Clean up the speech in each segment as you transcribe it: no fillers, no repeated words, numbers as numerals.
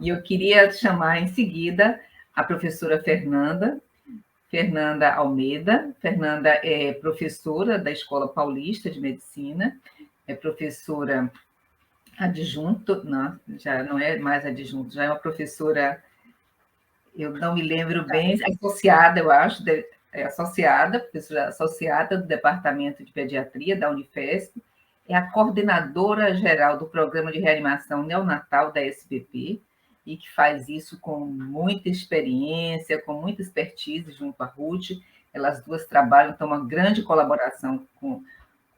E eu queria chamar em seguida a professora Fernanda Almeida. Fernanda é professora da Escola Paulista de Medicina, é professora adjunto, não, já não é mais adjunto, já é uma professora, eu não me lembro bem, associada, eu acho, associada, professora associada do Departamento de Pediatria da Unifesp, é a coordenadora geral do Programa de Reanimação Neonatal da SBP, e que faz isso com muita experiência, com muita expertise junto à Ruth. Elas duas trabalham, então, uma grande colaboração com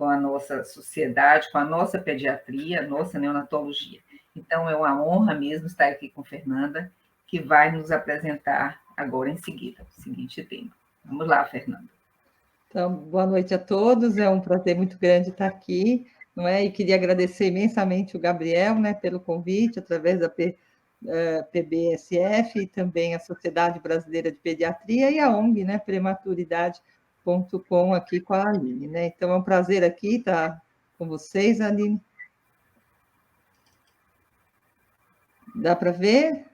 a nossa sociedade, com a nossa pediatria, a nossa neonatologia. Então, é uma honra mesmo estar aqui com Fernanda, que vai nos apresentar agora em seguida o seguinte tema. Vamos lá, Fernanda. Então, boa noite a todos, é um prazer muito grande estar aqui, não é? E queria agradecer imensamente o Gabriel, né, pelo convite, através da PBSF, e também a Sociedade Brasileira de Pediatria e a ONG, né, prematuridade.com, aqui com a Aline, né? Então, é um prazer aqui estar com vocês, Aline. Dá para ver?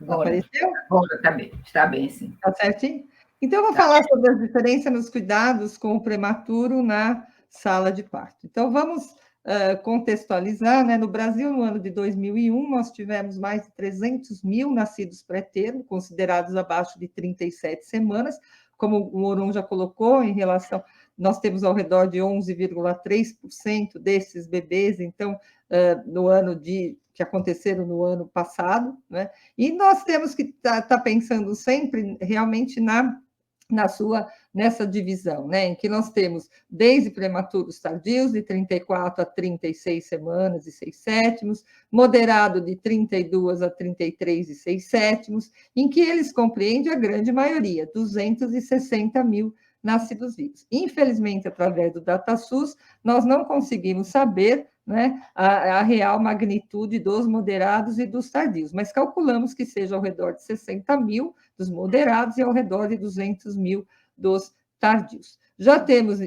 Apareceu? Agora está bem, sim. Está certinho? Então, eu vou falar sobre as diferenças nos cuidados com o prematuro na sala de parto. Então, vamos contextualizar, né? No Brasil, no ano de 2001, nós tivemos mais de 300 mil nascidos pré-termo, considerados abaixo de 37 semanas, como o Moron já colocou, em relação, nós temos ao redor de 11,3% desses bebês, então, no ano que aconteceram no ano passado, né? E nós temos que estar pensando sempre realmente nessa divisão, né, em que nós temos desde prematuros tardios, de 34 a 36 semanas e 6 sétimos, moderado de 32 a 33 e 6 sétimos, em que eles compreendem a grande maioria, 260 mil nascidos vivos. Infelizmente, através do DataSUS, nós não conseguimos saber, né, a real magnitude dos moderados e dos tardios, mas calculamos que seja ao redor de 60 mil dos moderados e ao redor de 200 mil dos tardios. Já temos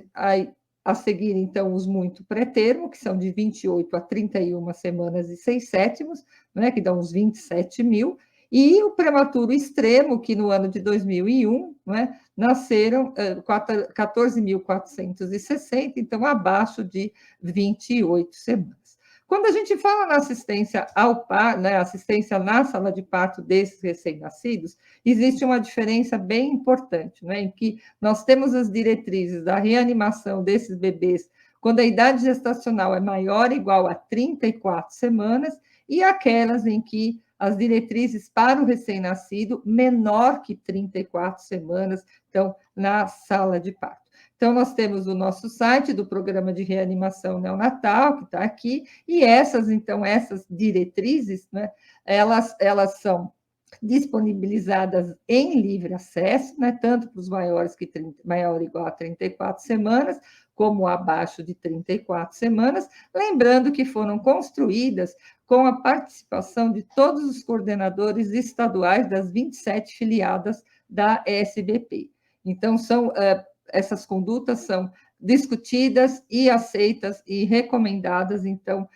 a seguir, então, os muito pré-termo, que são de 28 a 31 semanas e 6 sétimos, né, que dão uns 27 mil, e o prematuro extremo, que no ano de 2001, né, nasceram 14.460, então abaixo de 28 semanas. Quando a gente fala na assistência ao parto, né, assistência na sala de parto desses recém-nascidos, existe uma diferença bem importante, né, em que nós temos as diretrizes da reanimação desses bebês quando a idade gestacional é maior ou igual a 34 semanas, e aquelas em que as diretrizes para o recém-nascido menor que 34 semanas, então, na sala de parto. Então, nós temos o nosso site do Programa de Reanimação Neonatal, que está aqui, e essas diretrizes, né, elas são disponibilizadas em livre acesso, né, tanto para os maior ou igual a 34 semanas, como abaixo de 34 semanas, lembrando que foram construídas com a participação de todos os coordenadores estaduais das 27 filiadas da SBP. Então, essas condutas são discutidas e aceitas e recomendadas, então,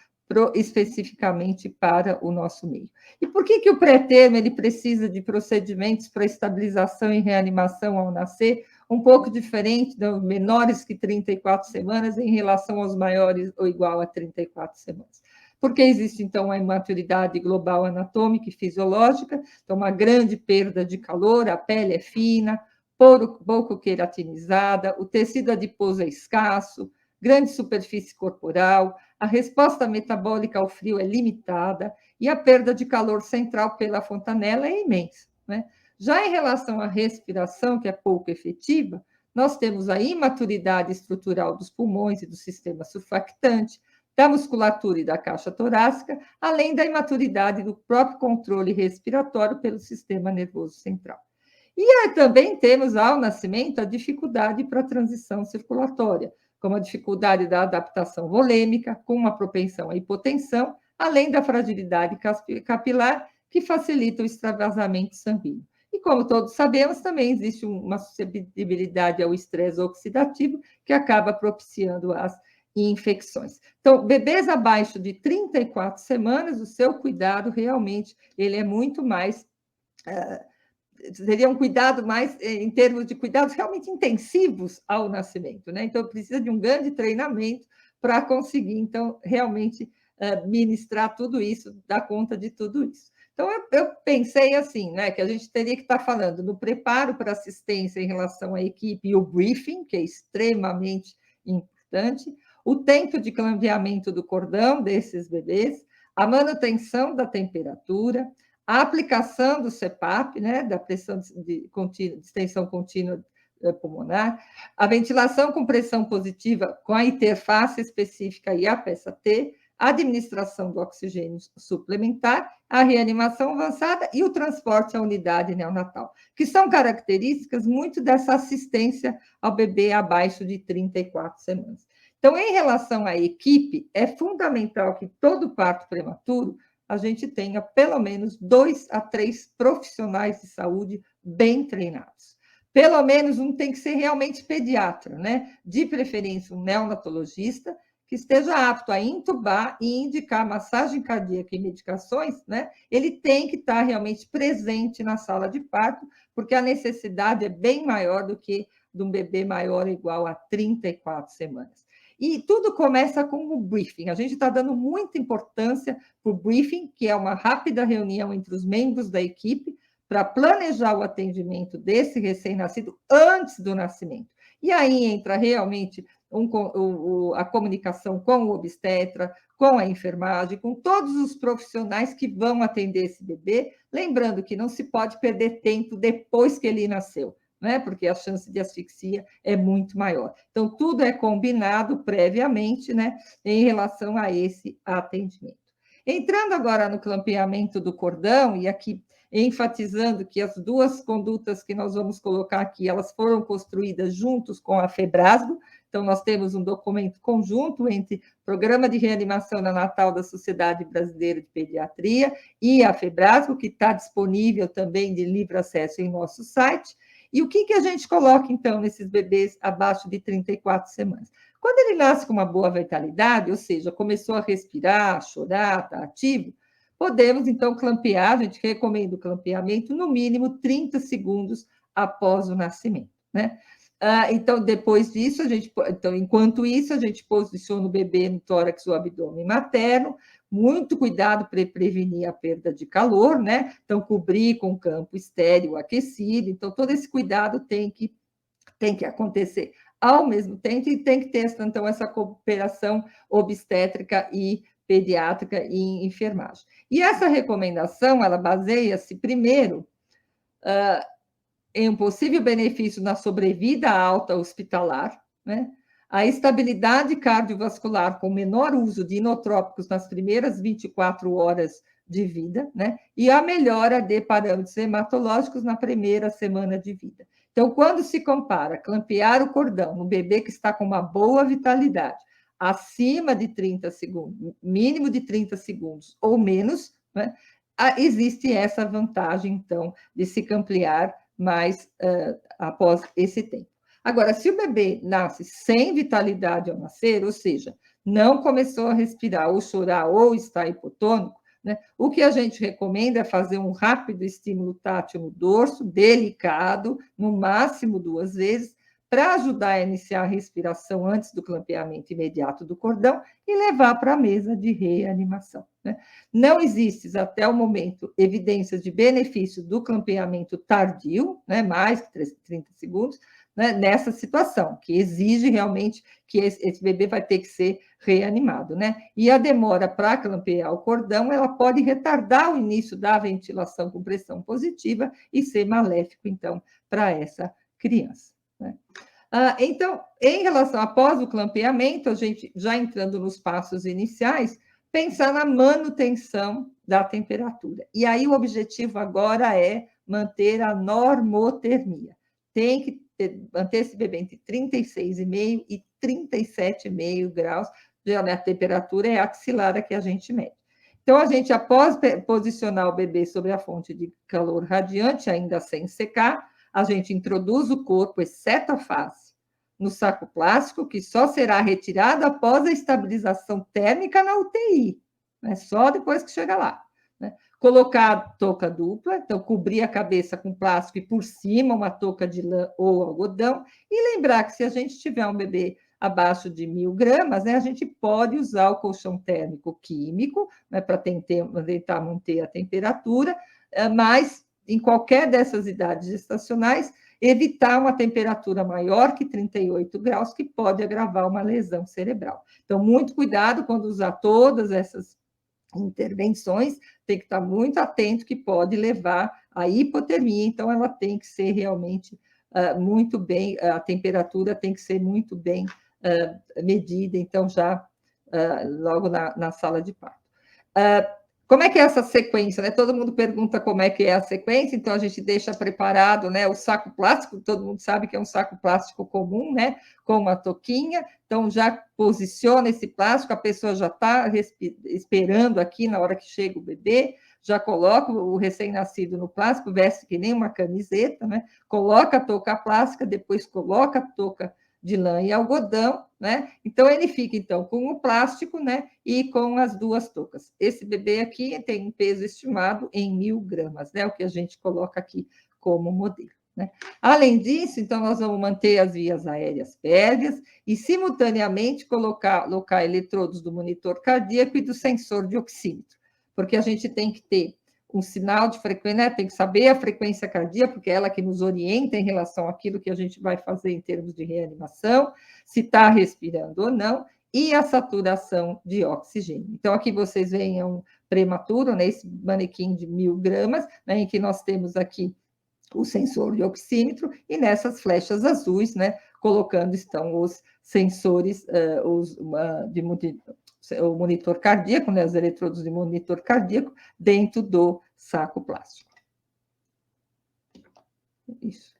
especificamente para o nosso meio. E por que o pré-termo ele precisa de procedimentos para estabilização e reanimação ao nascer, um pouco diferente dos menores que 34 semanas em relação aos maiores ou igual a 34 semanas? Porque existe, então, uma imaturidade global anatômica e fisiológica, então, uma grande perda de calor, a pele é fina, pouco queratinizada, o tecido adiposo é escasso, grande superfície corporal, a resposta metabólica ao frio é limitada e a perda de calor central pela fontanela é imensa, né? Já em relação à respiração, que é pouco efetiva, nós temos a imaturidade estrutural dos pulmões e do sistema surfactante, da musculatura e da caixa torácica, além da imaturidade do próprio controle respiratório pelo sistema nervoso central. E aí também temos, ao nascimento, a dificuldade para a transição circulatória, como a dificuldade da adaptação volêmica, com uma propensão à hipotensão, além da fragilidade capilar, que facilita o extravasamento sanguíneo. E como todos sabemos, também existe uma suscetibilidade ao estresse oxidativo, que acaba propiciando as infecções. Então, bebês abaixo de 34 semanas, o seu cuidado realmente ele é muito mais seria um cuidado mais em termos de cuidados realmente intensivos ao nascimento, né? Então, precisa de um grande treinamento para conseguir, então, realmente ministrar tudo isso, dar conta de tudo isso. Então, eu pensei assim, né, que a gente teria que estar falando no preparo para assistência em relação à equipe e o briefing, que é extremamente importante, o tempo de clampeamento do cordão desses bebês, a manutenção da temperatura, a aplicação do CPAP, né, da pressão de extensão contínua pulmonar, a ventilação com pressão positiva com a interface específica e a peça T, a administração do oxigênio suplementar, a reanimação avançada e o transporte à unidade neonatal, que são características muito dessa assistência ao bebê abaixo de 34 semanas. Então, em relação à equipe, é fundamental que todo parto prematuro a gente tenha pelo menos 2 a 3 profissionais de saúde bem treinados. Pelo menos um tem que ser realmente pediatra, né? De preferência um neonatologista que esteja apto a intubar e indicar massagem cardíaca e medicações, né? Ele tem que estar realmente presente na sala de parto, porque a necessidade é bem maior do que de um bebê maior ou igual a 34 semanas. E tudo começa com o briefing. A gente está dando muita importância para o briefing, que é uma rápida reunião entre os membros da equipe para planejar o atendimento desse recém-nascido antes do nascimento. E aí entra realmente a comunicação com o obstetra, com a enfermagem, com todos os profissionais que vão atender esse bebê, lembrando que não se pode perder tempo depois que ele nasceu, né? Porque a chance de asfixia é muito maior. Então, tudo é combinado previamente, né, em relação a esse atendimento. Entrando agora no clampeamento do cordão, e aqui enfatizando que as duas condutas que nós vamos colocar aqui, elas foram construídas juntos com a FEBRASGO, então nós temos um documento conjunto entre Programa de Reanimação Neonatal da Sociedade Brasileira de Pediatria e a FEBRASGO, que está disponível também de livre acesso em nosso site. E o que a gente coloca, então, nesses bebês abaixo de 34 semanas? Quando ele nasce com uma boa vitalidade, ou seja, começou a respirar, chorar, está ativo, podemos, então, clampear, a gente recomenda o clampeamento no mínimo 30 segundos após o nascimento, né? Então, depois disso, enquanto isso, a gente posiciona o bebê no tórax ou abdômen materno, muito cuidado para prevenir a perda de calor, né? Então, cobrir com campo estéril aquecido. Então, todo esse cuidado tem que acontecer ao mesmo tempo e tem que ter, então, essa cooperação obstétrica e pediátrica e enfermagem. E essa recomendação, ela baseia-se, primeiro, em um possível benefício na sobrevida alta hospitalar, né? A estabilidade cardiovascular com menor uso de inotrópicos nas primeiras 24 horas de vida, né? E a melhora de parâmetros hematológicos na primeira semana de vida. Então, quando se compara clampear o cordão no bebê que está com uma boa vitalidade, acima de 30 segundos, mínimo de 30 segundos ou menos, né? Existe essa vantagem, então, de se clampear mais após esse tempo. Agora, se o bebê nasce sem vitalidade ao nascer, ou seja, não começou a respirar ou chorar ou está hipotônico, né, o que a gente recomenda é fazer um rápido estímulo tátil no dorso, delicado, no máximo 2 vezes, para ajudar a iniciar a respiração antes do clampeamento imediato do cordão e levar para a mesa de reanimação, né? Não existe, até o momento, evidências de benefício do clampeamento tardio, né, mais que 30 segundos, né, nessa situação, que exige realmente que esse bebê vai ter que ser reanimado, né? E a demora para clampear o cordão, ela pode retardar o início da ventilação com pressão positiva e ser maléfico, então, para essa criança, né? Então, em relação, após o clampeamento, a gente, já entrando nos passos iniciais, pensar na manutenção da temperatura. E aí o objetivo agora é manter a normotermia. Tem que manter esse bebê entre 36,5 e 37,5 graus. A temperatura é axilar a que a gente mede. Então, a gente, após posicionar o bebê sobre a fonte de calor radiante, ainda sem secar, a gente introduz o corpo, exceto a face, no saco plástico, que só será retirado após a estabilização térmica na UTI, né? Só depois que chega lá, né? Colocar a touca dupla, então cobrir a cabeça com plástico e por cima uma touca de lã ou algodão, e lembrar que se a gente tiver um bebê abaixo de 1.000 gramas, né, a gente pode usar o colchão térmico químico, né, para tentar manter a temperatura, mas em qualquer dessas idades gestacionais, evitar uma temperatura maior que 38 graus, que pode agravar uma lesão cerebral. Então, muito cuidado quando usar todas essas intervenções, tem que estar muito atento que pode levar à hipotermia, então ela tem que ser realmente muito bem, a temperatura tem que ser muito bem medida, então já logo na sala de parto. Como é que é essa sequência, né? Todo mundo pergunta como é que é a sequência, então a gente deixa preparado, né, o saco plástico, todo mundo sabe que é um saco plástico comum, né, com uma touquinha, então já posiciona esse plástico, a pessoa já está esperando aqui na hora que chega o bebê, já coloca o recém-nascido no plástico, veste que nem uma camiseta, né, coloca a touca plástica, depois coloca a touca de lã e algodão, né? Então, ele fica, então, com o plástico, né? E com as duas toucas. Esse bebê aqui tem um peso estimado em 1.000 gramas, né? O que a gente coloca aqui como modelo, né? Além disso, então, nós vamos manter as vias aéreas pérvias e, simultaneamente, colocar eletrodos do monitor cardíaco e do sensor de oxímetro, porque a gente tem que ter um sinal de frequência, né? Tem que saber a frequência cardíaca, porque é ela que nos orienta em relação àquilo que a gente vai fazer em termos de reanimação, se está respirando ou não, e a saturação de oxigênio. Então, aqui vocês veem um prematuro, né, esse manequim de 1.000 gramas, né, em que nós temos aqui o sensor de oxímetro, e nessas flechas azuis, né, colocando estão os sensores o monitor cardíaco, né, os eletrodos de monitor cardíaco, dentro do saco plástico. Isso.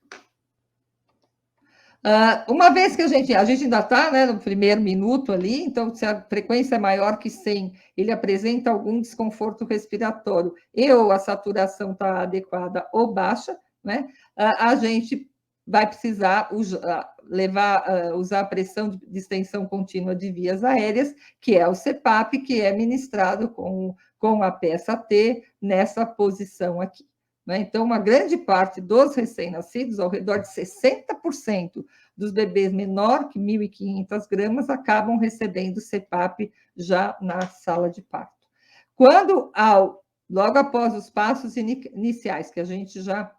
Uma vez que a gente ainda está, né, no primeiro minuto ali, então, se a frequência é maior que 100, ele apresenta algum desconforto respiratório e ou a saturação está adequada ou baixa, né, a gente vai precisar usar a pressão de extensão contínua de vias aéreas, que é o CPAP, que é ministrado com a peça T nessa posição aqui, né? Então, uma grande parte dos recém-nascidos, ao redor de 60% dos bebês menor que 1.500 gramas, acabam recebendo CPAP já na sala de parto. Logo após os passos iniciais, que a gente já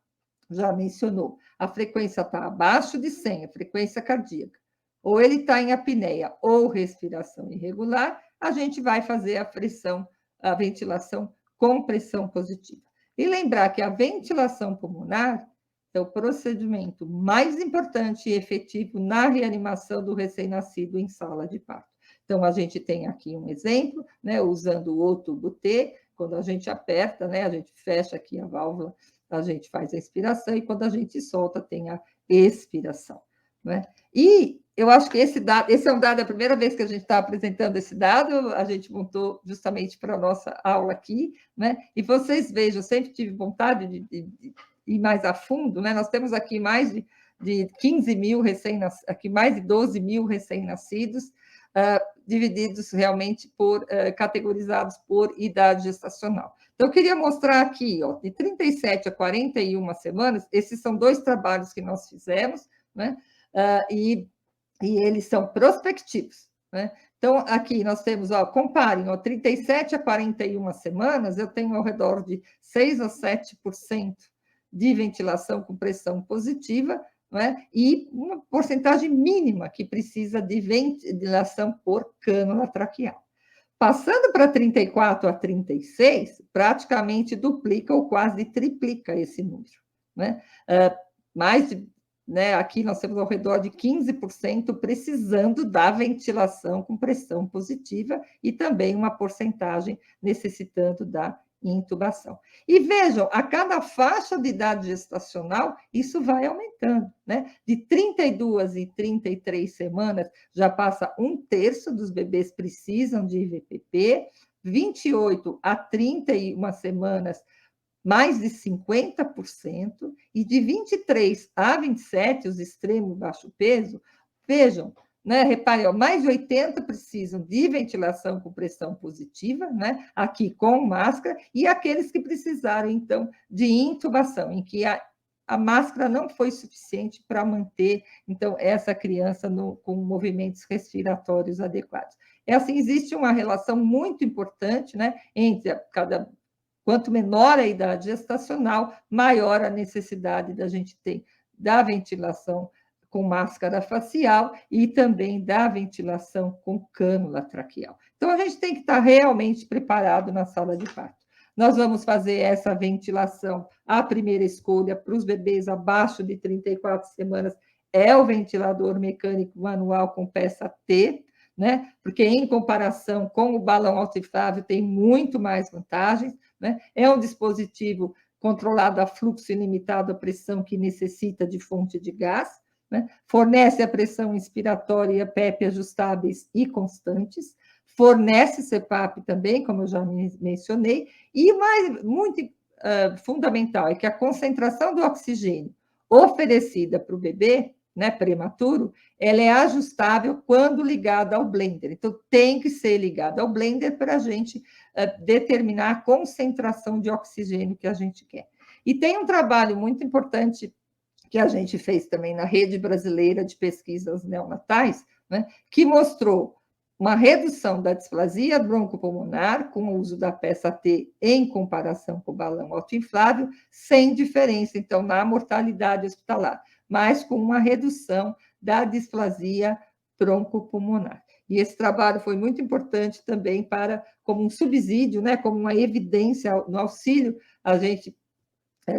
mencionou, a frequência está abaixo de 100, a frequência cardíaca, ou ele está em apneia ou respiração irregular, a gente vai fazer a ventilação com pressão positiva. E lembrar que a ventilação pulmonar é o procedimento mais importante e efetivo na reanimação do recém-nascido em sala de parto. Então, a gente tem aqui um exemplo, né, usando o tubo T, quando a gente aperta, né, a gente fecha aqui a válvula, a gente faz a inspiração, e quando a gente solta, tem a expiração, né? E eu acho que esse é um dado, é a primeira vez que a gente está apresentando esse dado, a gente montou justamente para a nossa aula aqui, né? E vocês vejam, eu sempre tive vontade de ir mais a fundo, né? Nós temos aqui mais de 15 mil aqui mais de 12 mil recém-nascidos, divididos realmente categorizados por idade gestacional. Então, eu queria mostrar aqui, ó, de 37 a 41 semanas, esses são 2 trabalhos que nós fizemos, né? E eles são prospectivos, né? Então, aqui nós temos, comparem, 37 a 41 semanas, eu tenho ao redor de 6 a 7% de ventilação com pressão positiva, né? E uma porcentagem mínima que precisa de ventilação por cânula traqueal. Passando para 34 a 36, praticamente duplica ou quase triplica esse número, né? Aqui nós temos ao redor de 15% precisando da ventilação com pressão positiva e também uma porcentagem necessitando da intubação. E vejam, a cada faixa de idade gestacional, isso vai aumentando, né? De 32 e 33 semanas, já passa 1/3 dos bebês precisam de IVPP, 28 a 31 semanas, mais de 50%, e de 23 a 27, os extremo baixo peso, vejam, né, reparem, ó, mais de 80 precisam de ventilação com pressão positiva, né, aqui com máscara, e aqueles que precisaram, então, de intubação, em que a máscara não foi suficiente para manter, então, essa criança com movimentos respiratórios adequados. É assim, existe uma relação muito importante, né, entre quanto menor a idade gestacional, maior a necessidade da gente ter da ventilação com máscara facial e também da ventilação com cânula traqueal. Então, a gente tem que estar realmente preparado na sala de parto. Nós vamos fazer essa ventilação, a primeira escolha para os bebês abaixo de 34 semanas é o ventilador mecânico manual com peça T, né? Porque em comparação com o balão autoinflável tem muito mais vantagens, né? É um dispositivo controlado a fluxo ilimitado, a pressão que necessita de fonte de gás, né? Fornece a pressão inspiratória e a PEP ajustáveis e constantes, fornece CPAP também, como eu já mencionei, e mais muito fundamental é que a concentração do oxigênio oferecida para o bebê, né, prematuro, ela é ajustável quando ligada ao blender. Então, tem que ser ligada ao blender para a gente determinar a concentração de oxigênio que a gente quer. E tem um trabalho muito importante que a gente fez também na Rede Brasileira de Pesquisas Neonatais, né, que mostrou uma redução da displasia broncopulmonar com o uso da peça T em comparação com o balão autoinflável, sem diferença, então, na mortalidade hospitalar, mas com uma redução da displasia broncopulmonar. E esse trabalho foi muito importante também como um subsídio, né, como uma evidência no auxílio, a gente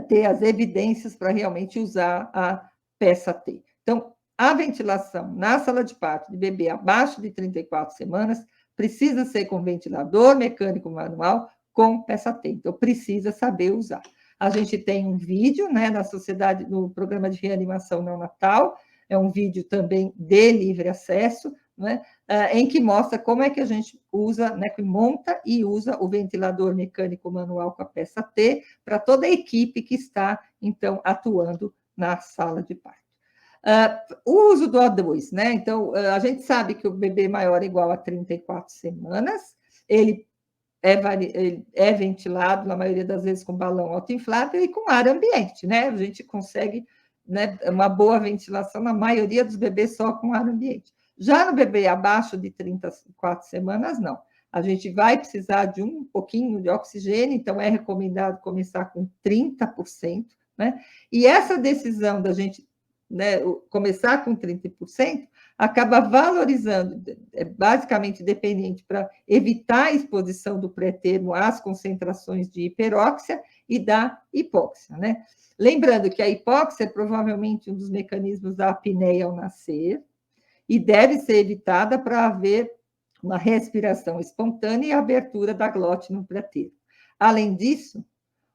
ter as evidências para realmente usar a peça T. Então, a ventilação na sala de parto de bebê abaixo de 34 semanas precisa ser com ventilador mecânico manual com peça T. Então, precisa saber usar. A gente tem um vídeo, né, na sociedade, no programa de reanimação neonatal, é um vídeo também de livre acesso, né, em que mostra como é que a gente usa, né, que monta e usa o ventilador mecânico manual com a peça T para toda a equipe que está, então, atuando na sala de parto. O uso do O2, né? Então, a gente sabe que o bebê maior é igual a 34 semanas, ele é ventilado, na maioria das vezes, com balão autoinflável e com ar ambiente, né? A gente consegue, né, uma boa ventilação na maioria dos bebês só com ar ambiente. Já no bebê abaixo de 34 semanas, não. A gente vai precisar de um pouquinho de oxigênio, então é recomendado começar com 30%, né? E essa decisão da gente, né, começar com 30%, acaba valorizando, é basicamente dependente para evitar a exposição do pré-termo às concentrações de hiperóxia e da hipóxia, né? Lembrando que a hipóxia é provavelmente um dos mecanismos da apneia ao nascer e deve ser evitada para haver uma respiração espontânea e a abertura da glote no pré-termo. Além disso,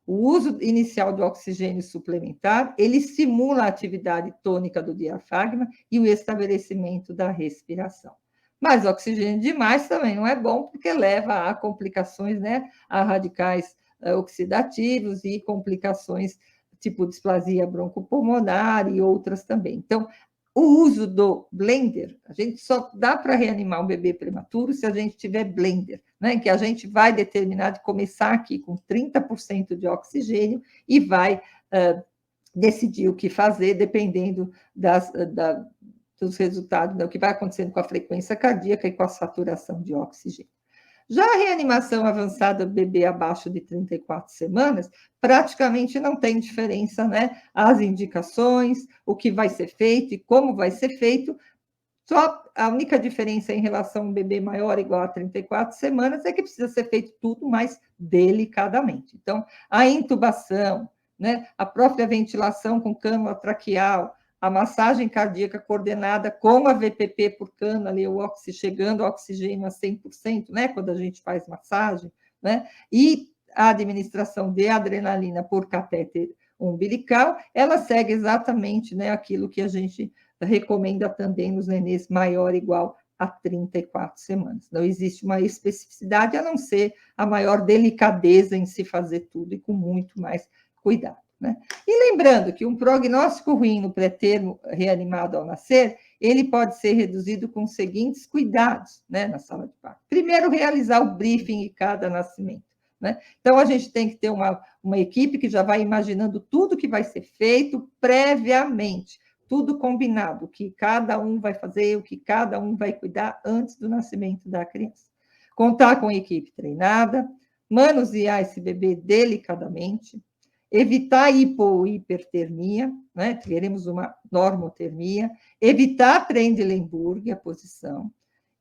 o uso inicial do oxigênio suplementar, ele simula a atividade tônica do diafragma e o estabelecimento da respiração. Mas oxigênio demais também não é bom, porque leva a complicações, né, a radicais oxidativos e complicações tipo displasia broncopulmonar e outras também. Então, o uso do blender, a gente só dá para reanimar um bebê prematuro se a gente tiver blender, né? Que a gente vai determinar de começar aqui com 30% de oxigênio e vai decidir o que fazer dependendo dos resultados, né? O que vai acontecendo com a frequência cardíaca e com a saturação de oxigênio. Já a reanimação avançada do bebê abaixo de 34 semanas, praticamente não tem diferença, né? As indicações, o que vai ser feito e como vai ser feito, só a única diferença em relação a um bebê maior ou igual a 34 semanas é que precisa ser feito tudo mais delicadamente. Então, a intubação, né? A própria ventilação com cânula traqueal, a massagem cardíaca coordenada com a VPP por cânula, ali, chegando ao oxigênio a 100%, né, quando a gente faz massagem, né, e a administração de adrenalina por catéter umbilical, ela segue exatamente, né, aquilo que a gente recomenda também nos nenês maior ou igual a 34 semanas. Não existe uma especificidade, a não ser a maior delicadeza em se fazer tudo e com muito mais cuidado, né? E lembrando que um prognóstico ruim no pré-termo reanimado ao nascer, ele pode ser reduzido com os seguintes cuidados, né, na sala de parto. Primeiro, realizar o briefing em cada nascimento, né? Então, a gente tem que ter uma equipe que já vai imaginando tudo que vai ser feito previamente, tudo combinado, o que cada um vai fazer, o que cada um vai cuidar antes do nascimento da criança. Contar com a equipe treinada, manusear esse bebê delicadamente, evitar hipo ou hipertermia, né? Queremos uma normotermia, evitar Trendelenburg, a posição,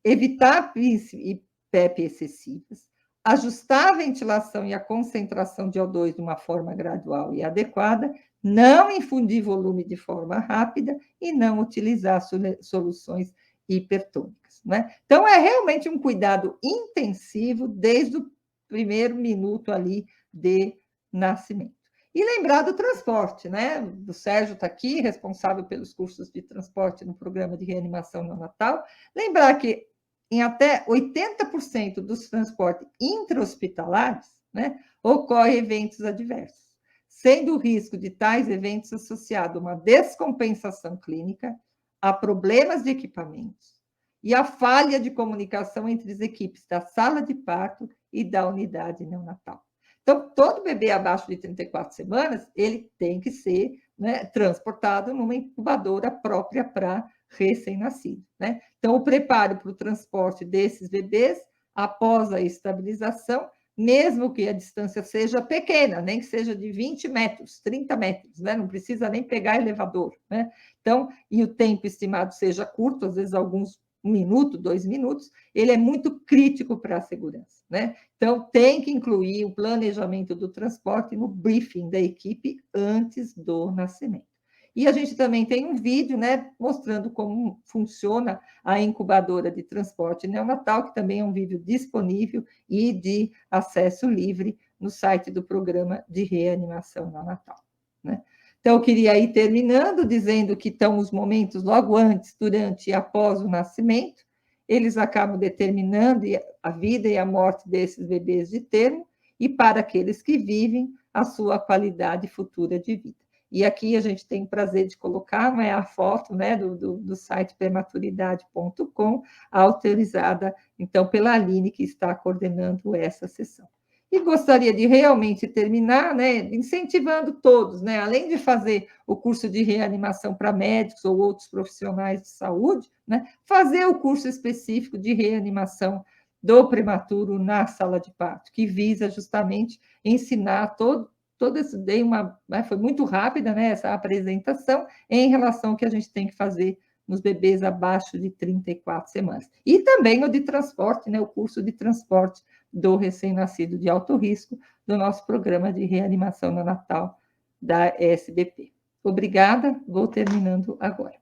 evitar PIS e PEP excessivas, ajustar a ventilação e a concentração de O2 de uma forma gradual e adequada, não infundir volume de forma rápida e não utilizar soluções hipertônicas, né? Então, é realmente um cuidado intensivo desde o primeiro minuto ali de nascimento. E lembrar do transporte, né? O Sérgio está aqui, responsável pelos cursos de transporte no programa de reanimação neonatal. Lembrar que em até 80% dos transportes intra-hospitalares, né, ocorrem eventos adversos, sendo o risco de tais eventos associado a uma descompensação clínica, a problemas de equipamentos e a falha de comunicação entre as equipes da sala de parto e da unidade neonatal. Então, todo bebê abaixo de 34 semanas, ele tem que ser, né, transportado numa incubadora própria para recém-nascido, né? Então, o preparo para o transporte desses bebês, após a estabilização, mesmo que a distância seja pequena, nem que seja de 20 metros, 30 metros, né? Não precisa nem pegar elevador, né? Então, e o tempo estimado seja curto, às vezes alguns 1 minuto, 2 minutos, ele é muito crítico para a segurança, né? Então, tem que incluir o planejamento do transporte no briefing da equipe antes do nascimento. E a gente também tem um vídeo, né, mostrando como funciona a incubadora de transporte neonatal, que também é um vídeo disponível e de acesso livre no site do programa de reanimação neonatal, né? Então, eu queria ir terminando, dizendo que estão os momentos logo antes, durante e após o nascimento, eles acabam determinando a vida e a morte desses bebês de termo, e para aqueles que vivem, a sua qualidade futura de vida. E aqui a gente tem o prazer de colocar, né, a foto, né, do site prematuridade.com, autorizada, então, pela Aline, que está coordenando essa sessão. E gostaria de realmente terminar, né, incentivando todos, né, além de fazer o curso de reanimação para médicos ou outros profissionais de saúde, né, fazer o curso específico de reanimação do prematuro na sala de parto, que visa justamente ensinar todo esse, foi muito rápida, né, essa apresentação em relação ao que a gente tem que fazer nos bebês abaixo de 34 semanas. E também o de transporte, né, o curso de transporte do recém-nascido de alto risco, do nosso programa de reanimação neonatal da SBP. Obrigada, vou terminando agora.